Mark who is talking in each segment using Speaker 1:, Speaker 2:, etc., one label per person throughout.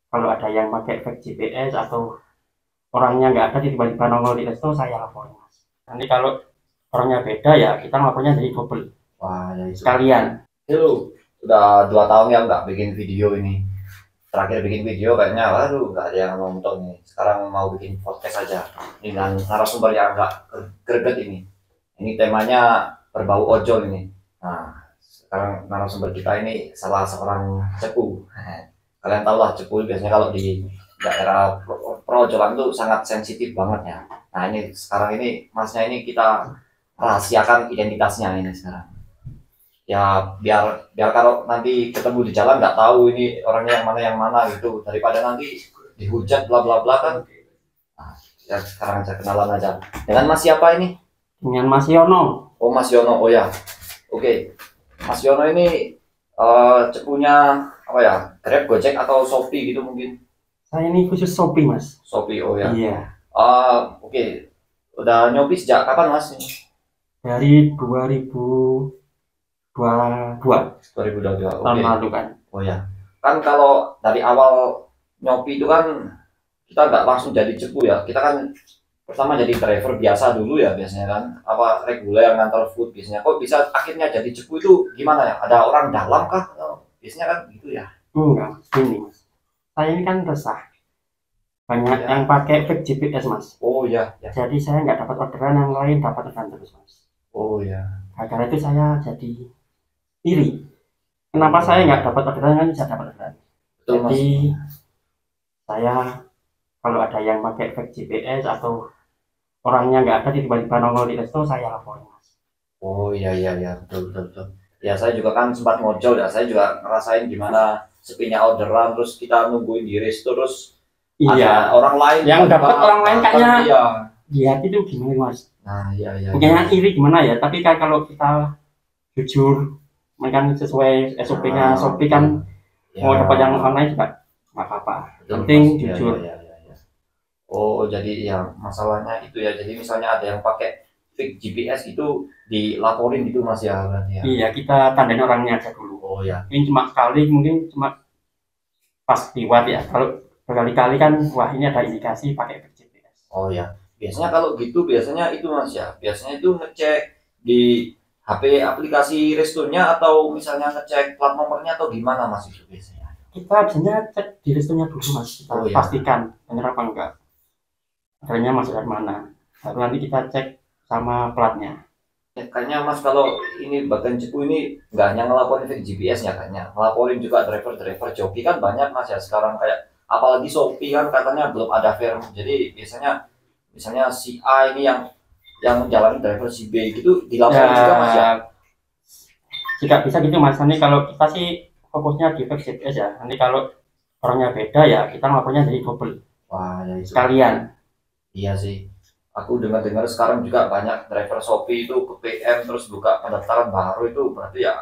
Speaker 1: kalau ada yang pakai fake GPS atau orangnya nggak ada tiba-tiba nongol di resto, saya laporin mas. Nanti kalau orangnya beda ya kita lapornya jadi double
Speaker 2: Wah, ya itu.
Speaker 1: sekalian.
Speaker 2: Itu udah 2 tahun ya nggak bikin video ini. Terakhir bikin video kayaknya, waduh, nggak ada yang nonton nih. Sekarang mau bikin podcast aja. Ini dengan narasumber yang agak greget ini. Ini temanya berbau ojol ini. Nah, sekarang narasumber kita ini salah seorang cepu. Kalian tahu lah cepu biasanya kalau di daerah perojolan itu sangat sensitif banget ya. Nah ini sekarang ini masnya ini kita rahasiakan identitasnya ini sekarang. Ya biar biar kalau nanti ketemu di jalan nggak tahu ini orangnya yang mana gitu, daripada nanti dihujat bla bla bla kan. Nah, ya sekarang saya kenalan aja dengan mas siapa ini.
Speaker 1: Dengan Mas Yono.
Speaker 2: Oh mas Yono, oh ya, oke. Mas Yono ini cepunya apa ya, Grab, Gojek atau Shopee gitu mungkin.
Speaker 1: Saya ini khusus Shopee mas.
Speaker 2: Shopee, oh ya.
Speaker 1: Iya.
Speaker 2: Oke. Udah nyobi sejak kapan mas ini?
Speaker 1: Dari 2022
Speaker 2: 2022,
Speaker 1: tahun
Speaker 2: oke.
Speaker 1: lalu kan.
Speaker 2: Oh ya, kan kalau dari awal nyopi itu kan kita nggak langsung jadi cepu ya. Kita kan pertama jadi driver biasa dulu ya biasanya kan, apa reguler ngantar food biasanya. Kok bisa akhirnya jadi cepu itu gimana ya? Ada orang dalam kah? Biasanya kan gitu ya.
Speaker 1: Enggak mas, ini mas. Saya ini kan resah. Banyak
Speaker 2: Ya.
Speaker 1: yang pakai fake GPS mas.
Speaker 2: Oh ya, ya.
Speaker 1: Jadi saya nggak dapat orderan, yang lain dapat orderan terus mas.
Speaker 2: Oh ya.
Speaker 1: Karena itu saya jadi iri. Kenapa saya nggak dapat orderan, kan bisa dapat orderan.
Speaker 2: Betul mas.
Speaker 1: Jadi saya kalau ada yang pakai fake GPS atau orangnya nggak ada tiba-tiba nongol di resto, saya laporin mas.
Speaker 2: Oh iya iya iya, betul betul betul. Ya saya juga kan sempat ngojol ya. Saya juga ngerasain gimana sepinya orderan, terus kita nungguin di resto, terus
Speaker 1: Iya.
Speaker 2: ada orang lain
Speaker 1: Yang dapat orang lain kayaknya
Speaker 2: iya.
Speaker 1: di hati itu gimana mas?
Speaker 2: Nah iya iya
Speaker 1: Mungkin iri gimana ya? Tapi kan kalau kita jujur, kan sesuai SOP-nya Shopee kan,
Speaker 2: ya,
Speaker 1: mau dapat yang online juga nggak apa-apa.
Speaker 2: betul,
Speaker 1: Penting
Speaker 2: Mas.
Speaker 1: jujur.
Speaker 2: Ya, ya, ya, ya. Oh jadi ya masalahnya itu ya, jadi misalnya ada yang pakai fake GPS itu dilaporin gitu mas ya berarti ya.
Speaker 1: Iya, kita tandain orangnya aja dulu.
Speaker 2: Oh ya.
Speaker 1: Ini cuma sekali, mungkin cuma pas lewat ya. Kalau berkali-kali kan, wah ini ada indikasi pakai fake GPS.
Speaker 2: Oh ya, biasanya kalau gitu biasanya itu mas ya, biasanya itu ngecek di HP aplikasi restonya atau misalnya ngecek plat nomornya atau gimana mas itu biasanya?
Speaker 1: Kita biasanya cek di restonya dulu mas. Kita
Speaker 2: Oh, iya.
Speaker 1: pastikan benar apa enggak. Ordernya masuk dari mana. Baru nanti kita cek sama platnya.
Speaker 2: Ya, kayaknya mas kalau ini bagian cepu ini nggak hanya ngelaporin fake GPS nya, kayaknya ngelaporin juga driver-driver joki kan banyak mas ya sekarang, kayak apalagi Shopee kan katanya belum ada firm, jadi biasanya misalnya si A ini yang jalan driver si B gitu dilaporin juga mas ya.
Speaker 1: Jika bisa gitu mas, nanti kalau kita sih fokusnya di fake GPS ya. Nanti kalau orangnya beda ya kita lapornya jadi double
Speaker 2: Wah ya itu.
Speaker 1: sekalian.
Speaker 2: Iya sih, aku dengar-dengar sekarang juga banyak driver Shopee itu ke PM terus buka pendaftaran baru, itu berarti ya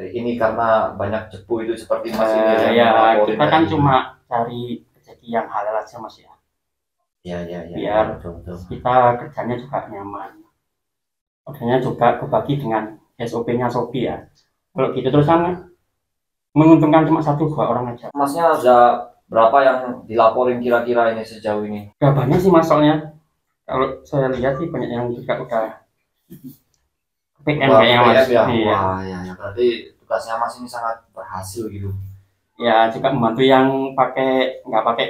Speaker 2: ini karena banyak cepu itu seperti mas ini yang
Speaker 1: Ya
Speaker 2: ngelaporin
Speaker 1: kita kan
Speaker 2: tadi.
Speaker 1: cuma cari rezeki yang halal aja mas ya.
Speaker 2: Iya iya iya,
Speaker 1: Biar
Speaker 2: betul betul.
Speaker 1: kita kerjanya juga nyaman. Ordernya juga kebagi dengan SOP-nya Shopee ya. Kalau gitu terus kan menguntungkan cuma 1-2 orang aja.
Speaker 2: Masnya ada berapa yang dilaporin kira-kira ini sejauh ini?
Speaker 1: Gak banyak sih mas, soalnya kalau saya lihat sih banyak yang juga udah PM kayaknya mas.
Speaker 2: ya?
Speaker 1: Iya.
Speaker 2: Wah ya, ya berarti tugasnya mas ini sangat berhasil gitu.
Speaker 1: Ya juga membantu yang nggak pakai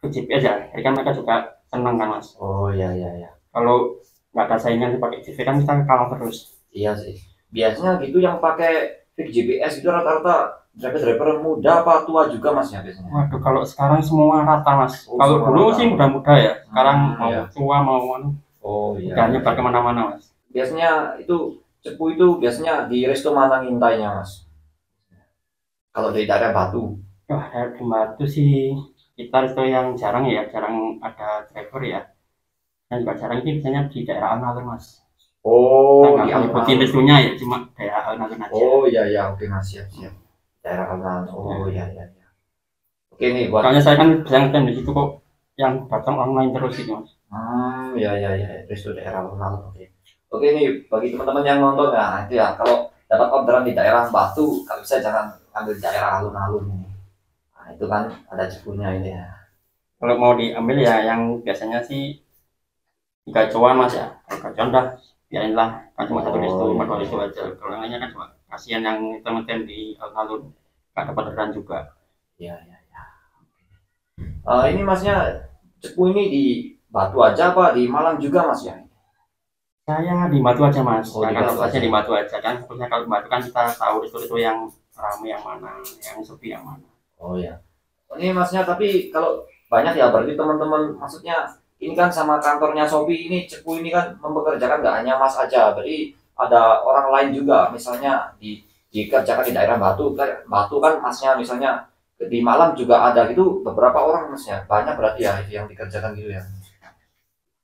Speaker 1: GPS ya. Jadi kan mereka juga senang kan mas.
Speaker 2: Oh iya iya iya.
Speaker 1: Kalau nggak ada saingan pakai GPS kan kita kalah terus.
Speaker 2: Iya sih. Biasanya gitu yang pakai fake GPS itu rata-rata driver-driver muda apa tua juga mas ya biasanya?
Speaker 1: Waduh, kalau sekarang semua rata mas.
Speaker 2: Oh,
Speaker 1: Kalau
Speaker 2: semua
Speaker 1: dulu
Speaker 2: rata.
Speaker 1: sih muda-muda ya. Sekarang mau
Speaker 2: Iya.
Speaker 1: tua mau
Speaker 2: Oh iya.
Speaker 1: udah nyebar kemana-mana mas.
Speaker 2: Biasanya itu cepu itu biasanya di resto mana ngintainya mas? Kalau di daerah Batu.
Speaker 1: Wah, di Batu sih kita itu yang jarang ya, jarang ada driver ya. Dan juga jarang ini biasanya di daerah alun-alun mas.
Speaker 2: Oh
Speaker 1: Nggak
Speaker 2: di
Speaker 1: nyebutin
Speaker 2: alun-alun.
Speaker 1: restonya ya, cuma daerah alun-alun aja.
Speaker 2: Oh iya iya, oke mas, siap siap. Daerah alun-alun. Oh iya iya iya. Oke nih buat.
Speaker 1: Soalnya saya kan biasanya di situ kok yang datang online terus gitu mas.
Speaker 2: Ya ya ya, resto daerah alun-alun. Oke. Oke nih bagi teman-teman yang nonton ya, itu ya kalau dapat orderan di daerah Batu, kalau bisa jangan ambil daerah alun-alun ini. Nah, Nah, itu kan ada cepunya ini ya.
Speaker 1: Kalau mau diambil ya yang biasanya sih gacuan mas ya. Kalau gacuan dah biarin lah, kan cuma satu restu, cuma dua restu aja. Kalau yang lainnya kan cuma kasihan yang temen-temen di alun-alun nggak dapat orderan juga.
Speaker 2: Iya, iya, iya. Ini masnya cepu ini di Batu aja apa di Malang juga mas ya?
Speaker 1: Saya di Batu aja mas,
Speaker 2: Oh, di
Speaker 1: karena
Speaker 2: Batu
Speaker 1: lokasinya
Speaker 2: aja.
Speaker 1: di Batu aja kan. Fokusnya kalau di Batu kan kita tahu restu-restu yang ramai yang mana, yang sepi yang mana.
Speaker 2: Oh ya. Ini masnya tapi kalau banyak ya berarti teman-teman maksudnya ini kan sama kantornya Shopee ini cepu ini kan mempekerjakan nggak hanya mas aja, berarti ada orang lain juga misalnya dikerjakan di daerah Batu kan masnya misalnya di Malang juga ada gitu beberapa orang masnya banyak berarti ya yang dikerjakan gitu ya.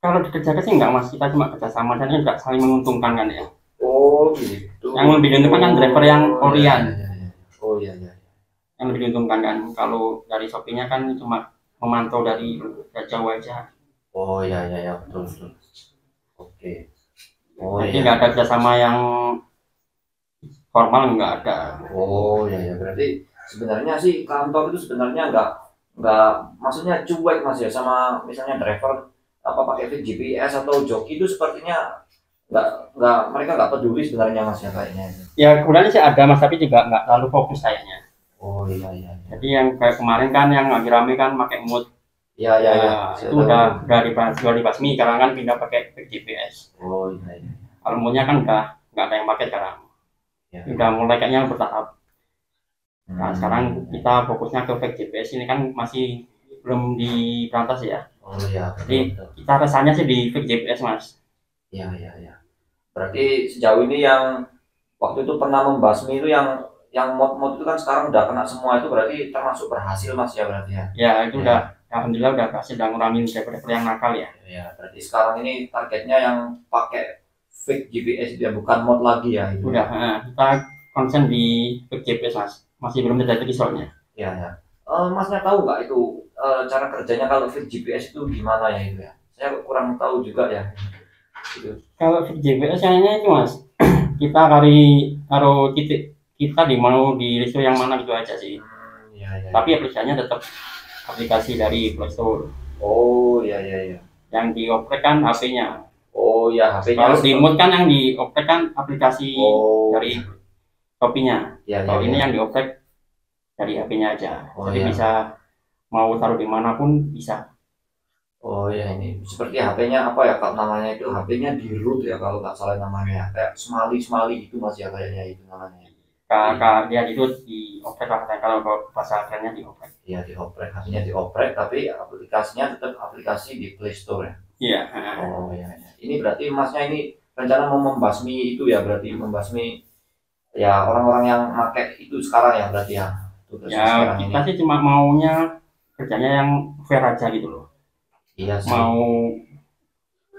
Speaker 1: Kalau dikerjakan sih enggak mas, kita cuma kerjasama dan enggak saling menguntungkan kan ya.
Speaker 2: Oh gitu.
Speaker 1: Yang lebih diuntungkan kan driver yang Orian.
Speaker 2: Iya, iya, iya. Oh iya iya.
Speaker 1: Yang lebih diuntungkan kan, kalau dari Shopee-nya kan cuma memantau dari jauh aja.
Speaker 2: Oh iya iya iya betul betul. Oke. Oh
Speaker 1: Jadi
Speaker 2: iya.
Speaker 1: nggak ada kerjasama yang formal, nggak ada.
Speaker 2: Oh iya ya berarti sebenarnya sih kantor itu sebenarnya nggak maksudnya cuek mas ya sama misalnya driver apa pakai GPS atau joki itu sepertinya nggak mereka nggak peduli sebenarnya mas ya kayaknya.
Speaker 1: Ya kemudian sih ada mas, tapi juga nggak terlalu fokus kayaknya.
Speaker 2: Oh iya iya. Iya.
Speaker 1: Jadi yang kayak kemarin kan yang lagi rame kan pakai mood.
Speaker 2: Iya iya iya.
Speaker 1: Itu udah dibasmi karena kan pindah pakai GPS.
Speaker 2: Oh iya iya.
Speaker 1: Kalau moodnya kan udah nggak ada yang pakai sekarang.
Speaker 2: Iya.
Speaker 1: Udah mulai kayaknya bertahap. Nah
Speaker 2: Hmm.
Speaker 1: sekarang kita fokusnya ke fake GPS ini kan masih belum diberantas ya.
Speaker 2: Oh iya.
Speaker 1: Jadi
Speaker 2: Betul, betul.
Speaker 1: kita rasanya sih di fake GPS mas.
Speaker 2: Iya iya iya. Berarti sejauh ini yang waktu itu pernah membasmi itu yang mod-mod itu kan sekarang udah kena semua itu berarti termasuk berhasil mas ya berarti ya.
Speaker 1: Ya itu
Speaker 2: Ya.
Speaker 1: udah, alhamdulillah udah berhasil, udah ngurangin driver yang nakal ya.
Speaker 2: Ya, berarti sekarang ini targetnya yang pakai fake GPS itu ya, bukan mod lagi ya itu.
Speaker 1: Udah, kita konsen di fake GPS mas. Masih belum terjadi soalnya.
Speaker 2: Ya, ya. Masnya tahu nggak itu cara kerjanya kalau fake GPS itu gimana ya itu ya? Saya kurang tahu juga ya. Gitu.
Speaker 1: Kalau fake GPS kayaknya itu mas, kita taruh titik kita di mau di resto yang mana gitu aja sih.
Speaker 2: Ya, ya.
Speaker 1: Tapi aplikasinya tetap aplikasi dari Play Store.
Speaker 2: Oh, ya, ya, ya.
Speaker 1: Yang dioprek kan HP-nya.
Speaker 2: Oh, ya HP-nya.
Speaker 1: Kalau di mood kan yang dioprek kan aplikasi dari Shopee-nya.
Speaker 2: Ya,
Speaker 1: Kalau
Speaker 2: ya,
Speaker 1: ini
Speaker 2: ya.
Speaker 1: yang dioprek dari HP-nya aja.
Speaker 2: Oh,
Speaker 1: Jadi
Speaker 2: ya.
Speaker 1: bisa mau taruh dimanapun bisa.
Speaker 2: Oh ya ini seperti HP-nya apa ya kalau namanya itu HP-nya di root ya kalau nggak salah namanya kayak Smali itu mas ya kayaknya itu namanya.
Speaker 1: Dia itu dioprek lah, kalau bahasa kerennya dioprek.
Speaker 2: Iya dioprek, HP-nya dioprek tapi aplikasinya tetap aplikasi di Play Store ya.
Speaker 1: Iya.
Speaker 2: Oh ya, ya. Ini berarti masnya ini rencana mau membasmi itu ya berarti membasmi ya orang-orang yang pakai itu sekarang ya berarti ya.
Speaker 1: Ya kita sih cuma maunya kerjanya yang fair aja gitu loh.
Speaker 2: Iya sih.
Speaker 1: Mau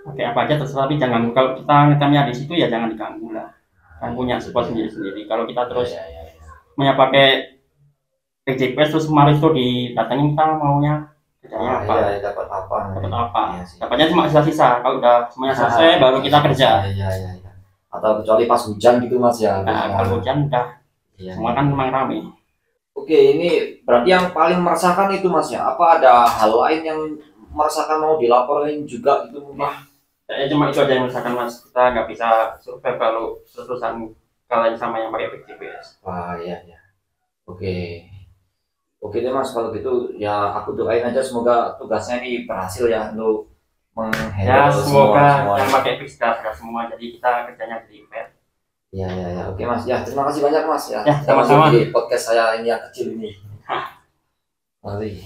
Speaker 1: pakai apa aja terserah, tapi jangan, kalau kita ngetemnya di situ ya jangan diganggu lah. Kan punya spot sendiri-sendiri. Kalau kita terus punya pakai GPS terus kemarin itu didatangin, kita maunya kerjanya apa?
Speaker 2: Iya, dapat apa?
Speaker 1: Dapat apa?
Speaker 2: Iya sih.
Speaker 1: Dapatnya cuma sisa-sisa. Kalau udah semuanya selesai baru kita kerja.
Speaker 2: Iya, iya, iya. Atau kecuali pas hujan gitu mas ya.
Speaker 1: Nah, kalau hujan udah semua kan memang ramai.
Speaker 2: Oke, ini berarti yang paling meresahkan itu mas ya. Apa ada hal lain yang meresahkan mau dilaporin juga gitu mungkin?
Speaker 1: Kayaknya cuma itu aja yang misalkan mas, kita nggak bisa survive kalau terus-terusan kalian sama yang pakai GPS.
Speaker 2: Wah iya ya. Oke. Oke deh mas kalau gitu ya aku doain aja semoga tugasnya ini berhasil ya untuk
Speaker 1: Ya
Speaker 2: menghandle
Speaker 1: semoga
Speaker 2: semua.
Speaker 1: yang pakai fix semua, jadi kita kerjanya di fair.
Speaker 2: Ya ya ya. Oke mas ya terima kasih banyak mas ya.
Speaker 1: Ya, sama-sama.
Speaker 2: Di podcast saya ini yang kecil ini. Mari.